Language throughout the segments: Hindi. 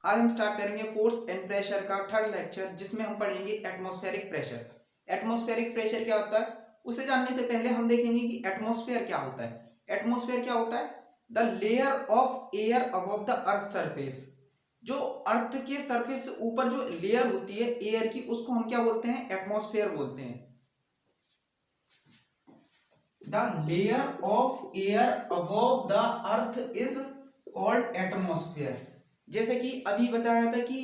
आज हम स्टार्ट करेंगे फोर्स एंड प्रेशर का थर्ड लेक्चर, जिसमें हम पढ़ेंगे एटमॉस्फेरिक प्रेशर। एटमॉस्फेरिक प्रेशर क्या होता है उसे जानने से पहले हम देखेंगे कि एटमॉस्फेयर क्या होता है। एटमॉस्फेयर क्या होता है? The layer of air above the earth surface. जो अर्थ के सरफेस से ऊपर जो लेयर होती है एयर की, उसको हम क्या बोलते हैं? एटमॉस्फेयर बोलते हैं। The layer of air above the earth is called atmosphere. जैसे कि अभी बताया था कि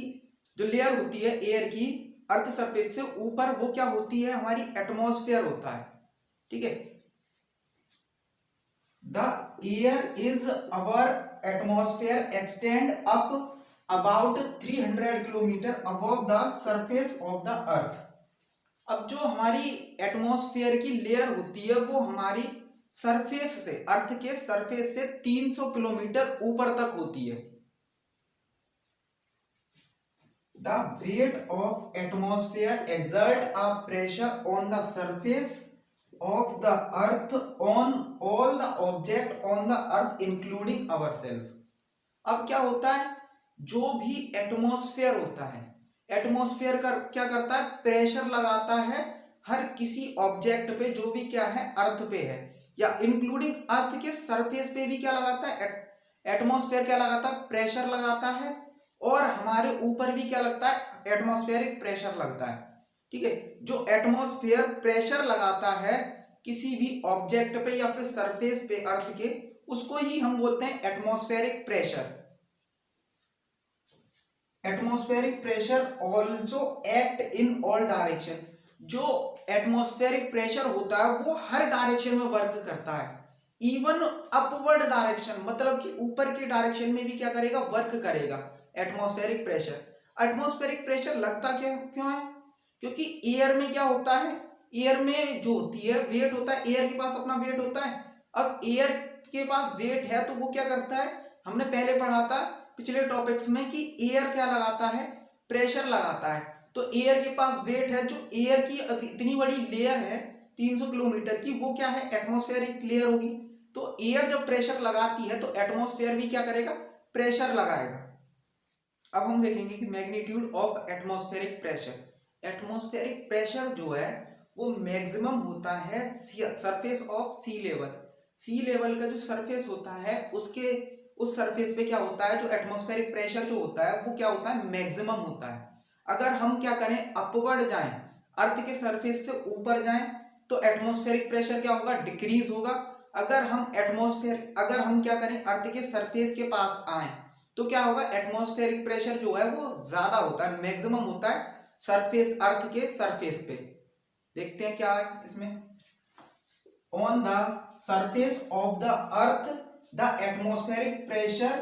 जो लेयर होती है एयर की अर्थ सरफेस से ऊपर, वो क्या होती है? हमारी एटमॉस्फेयर होता है। ठीक है, the air is our atmosphere extend up about 300 kilometre above the surface of the अर्थ। अब जो हमारी एटमॉस्फेयर की लेयर होती है वो हमारी सरफेस से, अर्थ के सरफेस से 300 किलोमीटर ऊपर तक होती है। The weight of atmosphere exert a pressure on the surface of the earth on all the object on the earth including ourselves। अब क्या होता है? जो भी एटमॉस्फेयर होता है, एटमॉस्फेयर का क्या करता है? प्रेशर लगाता है हर किसी ऑब्जेक्ट पे जो भी क्या है अर्थ पे है, या इंक्लूडिंग अर्थ के सरफेस पे भी क्या लगाता है? एटमॉस्फेयर क्या लगाता है? प्रेशर लगाता है। और हमारे ऊपर भी क्या लगता है? एटमॉस्फेरिक प्रेशर लगता है। ठीक है, जो एटमॉस्फेयर प्रेशर लगाता है किसी भी ऑब्जेक्ट पे या फिर सरफेस पे अर्थ के, उसको ही हम बोलते हैं atmospheric pressure. Atmospheric pressure also act in all direction. जो एटमॉस्फेरिक प्रेशर होता है वो हर डायरेक्शन में वर्क करता है, इवन अपवर्ड डायरेक्शन, मतलब कि ऊपर के डायरेक्शन में भी क्या करेगा? वर्क करेगा एटमॉस्फेरिक प्रेशर। एटमॉस्फेरिक प्रेशर लगता क्या क्यों है? क्योंकि एयर में क्या होता है? एयर में जो होती है वेट होता है, एयर के पास अपना वेट होता है। अब एयर के पास वेट है तो वो क्या करता है? हमने पहले पढ़ा था पिछले टॉपिक्स में कि एयर क्या लगाता है? प्रेशर लगाता है। तो एयर के पास वेट है, जो एयर की इतनी बड़ी लेयर है 300 किलोमीटर की, वो क्या है? एटमॉस्फेरिक लेयर होगी। तो एयर जब प्रेशर लगाती है तो एटमॉस्फेयर भी क्या करेगा? प्रेशर लगाएगा। अब हम देखेंगे कि magnitude of atmospheric pressure. Atmospheric pressure जो है वो मैक्सिमम होता है surface of sea level. Sea level का जो सरफेस होता है उसके उस सरफेस पे क्या होता है? जो एटमॉस्फेरिक प्रेशर जो होता है वो क्या होता है? मैक्सिमम होता है। अगर हम क्या करें? अपवर्ड जाएं, अर्थ के सरफेस से ऊपर जाएं, तो एटमॉस्फेरिक प्रेशर क्या होगा? डिक्रीज होगा। अगर हम क्या करें? अर्थ के सरफेस के पास आए तो क्या होगा? एटमॉस्फेरिक प्रेशर जो है वो ज्यादा होता है, मैक्सिमम होता है सरफेस, अर्थ के सरफेस पे। देखते हैं क्या है इसमें। On the surface of the earth the atmospheric pressure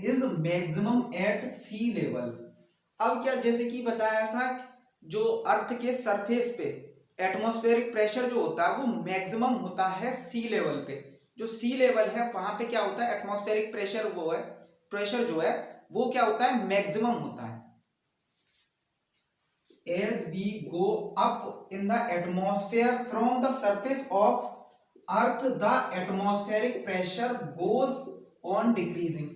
is maximum at sea level. अब क्या, जैसे कि बताया था, जो अर्थ के सरफेस पे एटमॉस्फेरिक प्रेशर जो होता है वो मैक्सिमम होता है सी लेवल पे। जो सी लेवल है वहां पे क्या होता है? एटमॉस्फेरिक प्रेशर जो है वो क्या होता है? मैक्सिमम होता है। As we go up in the atmosphere from the surface of earth, the atmospheric pressure goes on decreasing।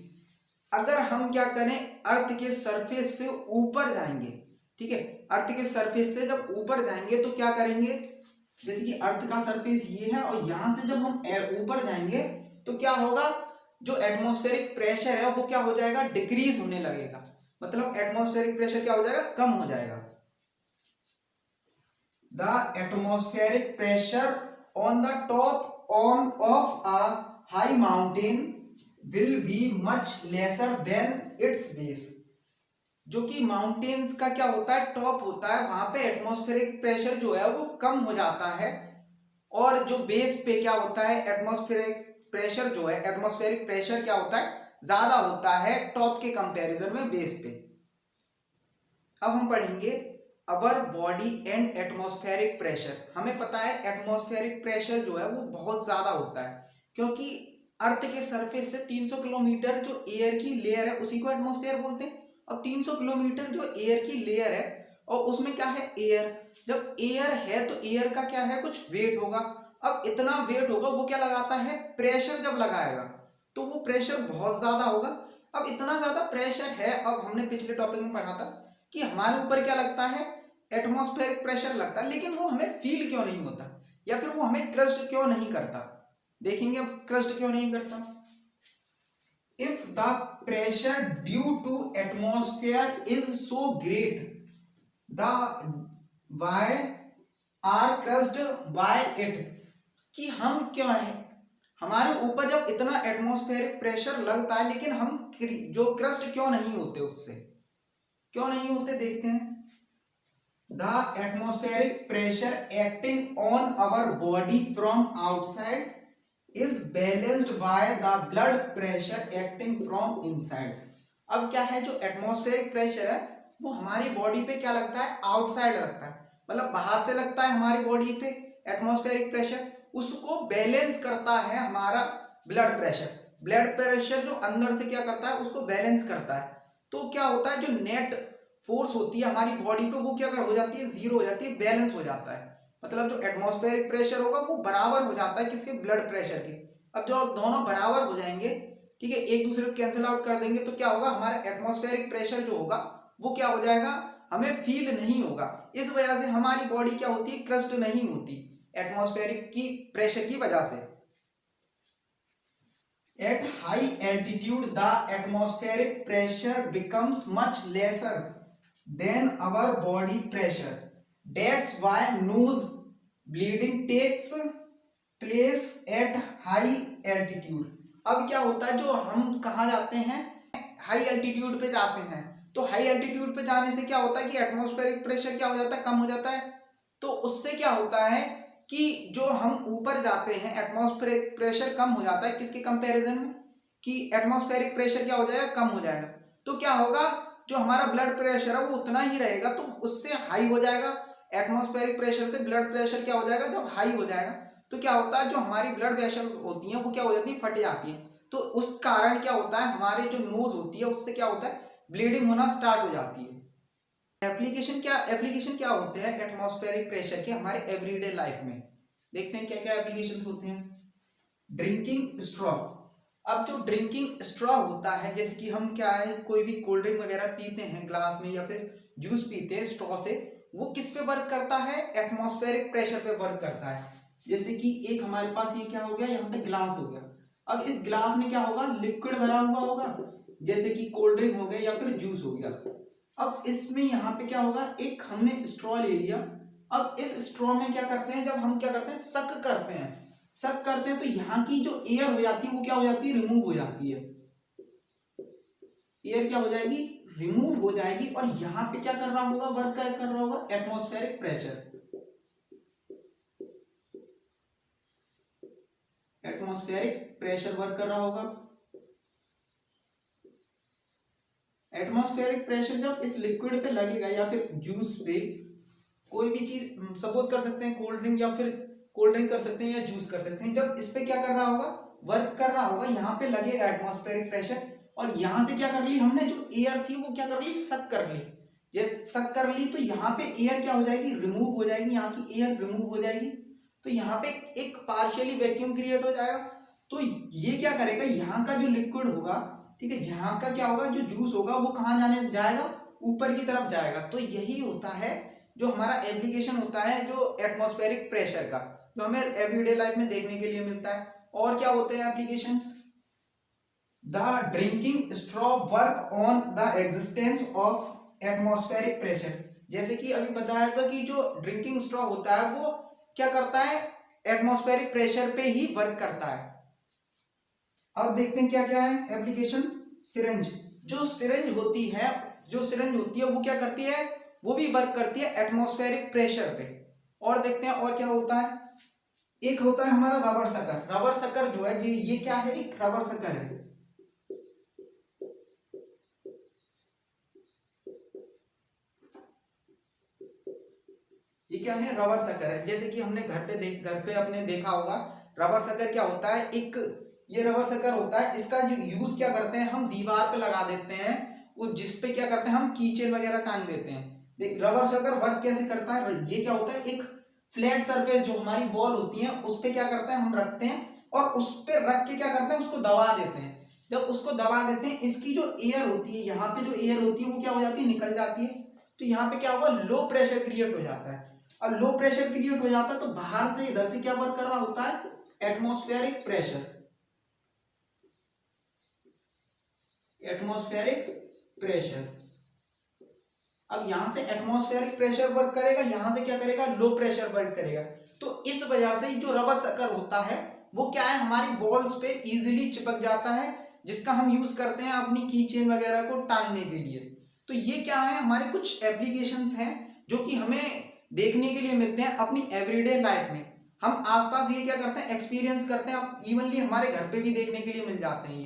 अगर हम क्या करें? अर्थ के सरफेस से ऊपर जाएंगे, ठीक है, अर्थ के सरफेस से जब ऊपर जाएंगे तो क्या करेंगे? जैसे कि अर्थ का सरफेस ये है और यहां से जब हम ऊपर जाएंगे तो क्या होगा? जो एटमॉस्फेरिक प्रेशर है वो क्या हो जाएगा? डिक्रीज होने लगेगा। मतलब एटमॉस्फेरिक प्रेशर क्या हो जाएगा? कम हो जाएगा। The atmospheric pressure on the top of a high mountain will be much lesser then it's base. जो कि माउंटेन्स का क्या होता है? टॉप होता है, वहां पे एटमॉस्फेरिक प्रेशर जो है वो कम हो जाता है। और जो बेस पे क्या होता है? एटमॉस्फेरिक प्रेशर जो है, एटमॉस्फेरिक प्रेशर क्या होता है? ज्यादा होता है टॉप के कंपैरिजन में बेस पे। अब हम पढ़ेंगे our body and atmospheric pressure. हमें पता है एटमॉस्फेरिक प्रेशर जो है वो बहुत ज्यादा होता है, क्योंकि अर्थ के सरफेस से 300 किलोमीटर जो एयर की लेयर है उसी को एटमॉस्फेयर बोलते हैं। और 300 किलोमीटर जो एयर की लेयर है और उसमें क्या है? एयर। जब एयर है तो एयर का क्या है? कुछ वेट होगा। अब इतना वेट होगा, वो क्या लगाता है? प्रेशर जब लगाएगा तो वो प्रेशर बहुत ज्यादा होगा। अब इतना ज्यादा प्रेशर है, अब हमने पिछले टॉपिक में पढ़ा था कि हमारे ऊपर क्या लगता है, एटमॉस्फेरिक प्रेशर लगता है, लेकिन वो हमें फील क्यों नहीं होता, या फिर वो हमें क्रस्ट क्यों नहीं करता। देखेंगे क्रस्ट क्यों नहीं करता। If the pressure due to atmosphere is so great the why are crushed by it, कि हम क्यों है, हमारे ऊपर जब इतना एटमॉस्फेरिक प्रेशर लगता है लेकिन हम जो क्रस्ट क्यों नहीं होते, उससे क्यों नहीं होते देखते हैं। The atmospheric pressure acting on our body from outside is balanced by the blood pressure acting from inside. अब क्या है, जो एटमॉस्फेरिक प्रेशर है वो हमारी बॉडी पे क्या लगता है, आउटसाइड लगता है, मतलब बाहर से लगता है हमारी बॉडी पे एटमॉस्फेरिक प्रेशर, उसको बैलेंस करता है हमारा ब्लड प्रेशर। ब्लड प्रेशर जो अंदर से क्या करता है, उसको बैलेंस करता है। तो क्या होता है, जो नेट फोर्स होती है हमारी बॉडी पे वो क्या हो जाती है, जीरो हो जाती है, बैलेंस हो जाता है। मतलब जो एटमॉस्फेरिक प्रेशर होगा वो बराबर हो जाता है किसके, ब्लड प्रेशर के। अब जो दोनों बराबर हो जाएंगे, ठीक है, एक दूसरे को कैंसिल आउट कर देंगे, तो क्या होगा, हमारा एटमॉस्फेरिक प्रेशर जो होगा वो क्या हो जाएगा, हमें फील नहीं होगा। इस वजह से हमारी बॉडी क्या होती है, क्रस्ट नहीं होती एटमॉस्फेरिक की प्रेशर की वजह से। At high altitude the atmospheric pressure becomes much lesser than our body pressure, that's why nose bleeding takes place at high altitude. अब क्या होता है, जो हम कहाँ जाते हैं, हाई एल्टीट्यूड पे जाते हैं, तो हाई एल्टीट्यूड पे जाने से क्या होता है कि एटमॉस्फेरिक प्रेशर क्या हो जाता है, कम हो जाता है। तो उससे क्या होता है कि जो हम ऊपर जाते हैं एटमॉस्फेरिक प्रेशर कम हो जाता है, किसके कंपैरिजन में, कि एटमॉस्फेरिक प्रेशर क्या हो जाएगा, कम हो जाएगा। तो क्या होगा, जो हमारा ब्लड प्रेशर है वो उतना ही रहेगा, तो उससे हाई हो जाएगा। एटमॉस्फेरिक प्रेशर से ब्लड प्रेशर क्या हो जाएगा, जब हाई हो जाएगा तो क्या होता है, जो हमारी ब्लड वेसल होती है वो क्या हो जाती है, फट जाती है। तो उस कारण क्या होता है, हमारे जो नोज होती है उससे क्या होता है, ब्लीडिंग होना स्टार्ट हो जाती है। एप्लीकेशन क्या होते हैं एटमॉस्फेरिक प्रेशर के हमारे एवरीडे लाइफ में, देखते हैं क्या क्या एप्लीकेशन होते हैं। Drinking straw. अब जो ड्रिंकिंग स्ट्रॉ होता है, जैसे कि हम क्या है, कोई भी कोल्ड ड्रिंक वगैरह पीते हैं ग्लास में या फिर जूस पीते हैं स्ट्रॉ से, वो किस पे वर्क करता है, एटमॉस्फेरिक प्रेशर पे वर्क करता है। जैसे कि एक हमारे पास ये क्या हो गया, यहाँ पे ग्लास हो गया, अब इस ग्लास में क्या होगा, लिक्विड भरा हुआ होगा, जैसे कि कोल्ड ड्रिंक हो गया या फिर जूस हो गया। अब इसमें यहाँ पे क्या होगा, एक हमने स्ट्रॉ ले लिया, अब इस स्ट्रॉ में क्या करते हैं, जब हम क्या करते हैं, सक करते हैं तो यहाँ की जो एयर हो जाती है वो क्या हो जाती है, रिमूव हो जाती है। एयर क्या हो जाएगी, रिमूव हो जाएगी, और यहाँ पे क्या कर रहा होगा, वर्क क्या कर रहा होगा, atmospheric pressure. Atmospheric pressure work कर रहा होगा। एटमॉस्फेरिक प्रेशर जब इस लिक्विड पे लगेगा या फिर जूस पे, कोई भी चीज सपोज कर सकते हैं, कोल्ड ड्रिंक या फिर कोल्ड ड्रिंक कर सकते हैं या जूस कर सकते हैं, जब इस पे क्या कर रहा होगा, वर्क कर रहा होगा, यहाँ पे लगेगा एटमॉस्फेरिक प्रेशर, और यहाँ से क्या कर ली हमने, जो एयर थी वो क्या कर ली, सक कर ली। जैसे सक कर ली तो यहाँ पे एयर क्या हो जाएगी, रिमूव हो जाएगी, यहाँ की एयर रिमूव हो जाएगी, तो यहाँ पे एक पार्शियली वैक्यूम क्रिएट हो जाएगा। तो ये क्या करेगा, यहाँ का जो लिक्विड होगा, ठीक है, यहाँ का क्या होगा, जो जूस होगा वो कहाँ जाने जाएगा, ऊपर की तरफ जाएगा। तो यही होता है जो हमारा एप्लीकेशन होता है जो एटमॉस्फेरिक प्रेशर का, जो हमें एवरीडे लाइफ में देखने के लिए मिलता है। और क्या होते हैं applications, the drinking straw work on the existence of atmospheric pressure. जैसे कि अभी बताया था कि जो ड्रिंकिंग स्ट्रॉ होता है वो क्या करता है, एटमॉस्फेरिक प्रेशर पे ही वर्क करता है। अब देखते हैं क्या क्या है एप्लीकेशन। सिरिंज, जो सिरिंज होती है वो क्या करती है, वो भी वर्क करती है एटमॉस्फेरिक प्रेशर पे। और देखते हैं और क्या होता है, एक होता है हमारा रबर सकर। रबर सकर जो है ये क्या है, एक रबर सकर है। ये क्या है, रबर सकर है। जैसे कि हमने घर पे अपने देखा होगा, रबर सकर क्या होता है, एक ये रबर सकर होता है, इसका जो यूज क्या करते हैं, हम दीवार पे लगा देते हैं, वो जिस पे क्या करते हैं, हम कीचेन वगैरह टांग देते हैं। देख रबर सकर वर्क कैसे करता है, ये क्या होता है, एक फ्लैट सरफेस जो हमारी वॉल होती है उस पे क्या करते हैं, हम रखते हैं, और उस पे रख के क्या करते हैं, उसको दबा देते हैं। जब उसको दबा देते हैं, इसकी जो एयर होती है, यहाँ पे जो एयर होती है वो क्या हो जाती है, निकल जाती है। तो यहाँ पे क्या होगा, लो प्रेशर क्रिएट हो जाता है। और लो प्रेशर क्रिएट हो जाता है तो बाहर से इधर से क्या वर्क कर रहा होता है, एटमॉस्फेरिक प्रेशर। एटमॉस्फेरिक प्रेशर, अब यहां से एटमॉस्फेरिक प्रेशर वर्क करेगा, यहां से क्या करेगा, लो प्रेशर वर्क करेगा। तो इस वजह से जो रबर शक्कर होता है वो क्या है, हमारी वॉल्स पे इजीली चिपक जाता है, जिसका हम यूज करते हैं अपनी की चेन वगैरह को टांगने के लिए। तो ये क्या है, हमारे कुछ एप्लीकेशंस हैं जो कि हमें देखने के लिए मिलते हैं अपनी एवरीडे लाइफ में। हम आसपास ये क्या करते हैं, एक्सपीरियंस करते हैं, इवनली हमारे घर पे भी देखने के लिए मिल जाते हैं।